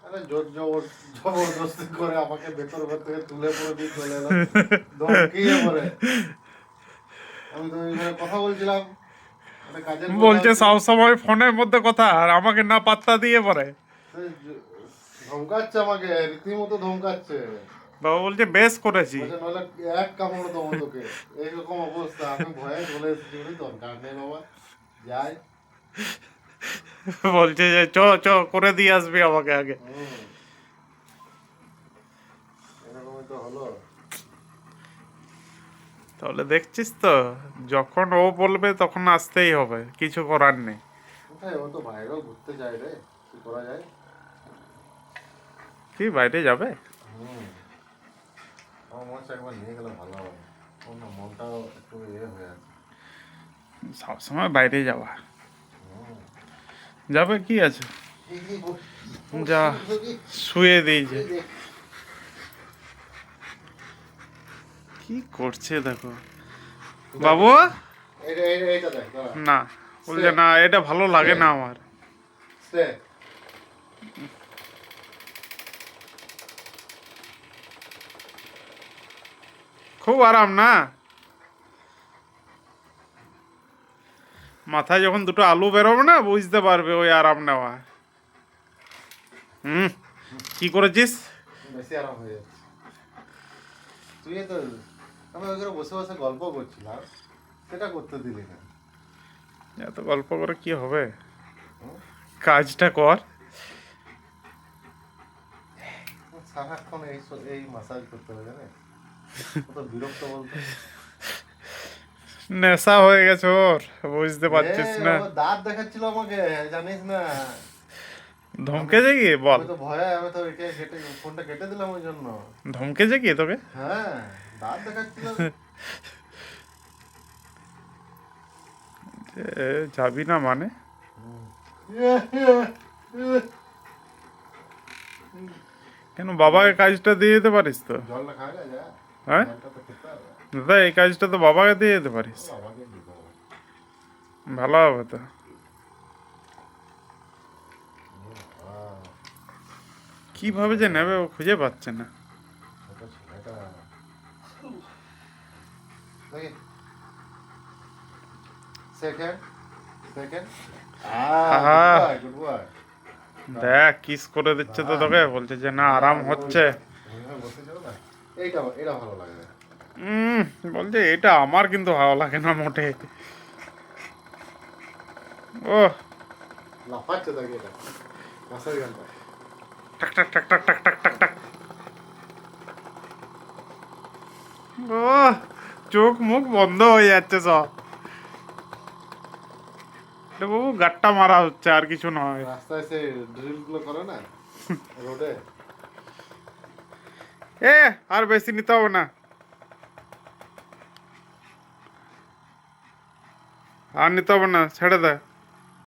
আরে জবরদস্তি করে আমাকে ভেতর থেকে তুলে পরে দিয়ে চলে এলো, ধমকিয়ে পরে। আমি তো ওইখানে কথা বলছিলাম, একটা কাজের কথা বলছে হচ্ছিল। সবসময় ফোনের মধ্যে কথা, আর আমাকে না পাত্তা দিয়ে পরে। সে ধমকাচ্ছে আমাকে, রীতিমতো ধমকাচ্ছে। বাবা বলছে বেশ করেছি। বলছে নইলে এক কামড় দেবো তোকে, এইরকম অবস্থা। আমি ভয়ে চলে এসেছি, বলি দরকার নেই বাবা, যাই। বলছে যে চ চ করে দিয়ে আসবি আমাকে আগে। এরকমই তো হলো। তাহলে দেখছিস তো, যখন ও বলবে তখন আসতেই হবে, কিছু করার নেই। কোথায়, ও তো বাইরেও ঘুরতে যায় রে, কি করা যায়। কি বাইরে যাবে? আমার মনে হচ্ছে একবার নিয়ে গেলে ভালো হবে, ওর না মনটাও একটু হয়ে আছে। সবসময় বাইরে যাওয়া যাবে, কি আছে, যা শুয়ে দিয়েছে। কি করছে দেখো বাবু। এইটা দেখ, না, বলছে না এটা ভালো লাগে না আমার। খুব আরাম না, মাথায় যখন দুটো আলু বেরোবে না বুঝতে পারবে ওই আরাম নেওয়া। কি করেছিস? বেশি আরাম হয়ে যাচ্ছে। তুই তো, আমি ওইখানে বসে বসে গল্প করছিলাম, সেটা করতে দিলি না। এত গল্প করে কি হবে, কাজটা কর। সারাক্ষণ এই মাসাজ করতে হবে, জানে কত বিরক্ত বলতো। নেশা হয়ে গেছে ওর, বুঝতে পারছিস না। ও দাঁত দেখাচ্ছিল আমাকে, জানিস না। ধমকেছে কি বল? আমি তো ভয়ে, আমি তো ফোনটা কেটে দিলাম ওই জন্য। ধমকেছে কি তোকে? হ্যাঁ, দাঁত দেখাচ্ছিল। যাবি না মানে? কেন, বাবাকে কাজটা দিয়ে যেতে পারিস তো। জলটা খাওয়া যায়, যা। হ্যাঁ জলটা তো খেতে হবে। দাদা, এই কাজটা তো বাবাকে দিয়ে যেতে পারিস, আমাকে দিতে হবে। ভালো হবে তো। কিভাবে যে নেবে ও খুঁজে পাচ্ছে না। ছোট ছেলেটা। দেখি। সেকেন্ড। আহা, গুড বয়। দেখ কিস করে দিচ্ছে তো তোকে, বলছে যে না আরাম হচ্ছে। এটা ভালো লাগে। বলছে এটা আমার কিন্তু ভালো লাগে না মোটে। ও লাফাচ্ছে দেখি এটা, মাছের গানটা। টাক টাক টাক টাক টাক টাক টাক টাক। ও চোখ মুখ বন্ধ হয়ে যাচ্ছে সব। বাবু গাট্টা মারা হচ্ছে, আর কিছু নয়। রাস্তায় সে ড্রিল গুলো করে না রোডে। আর বেশি নিতে হবে না, আর নিতে হবে না, ছেড়ে দে।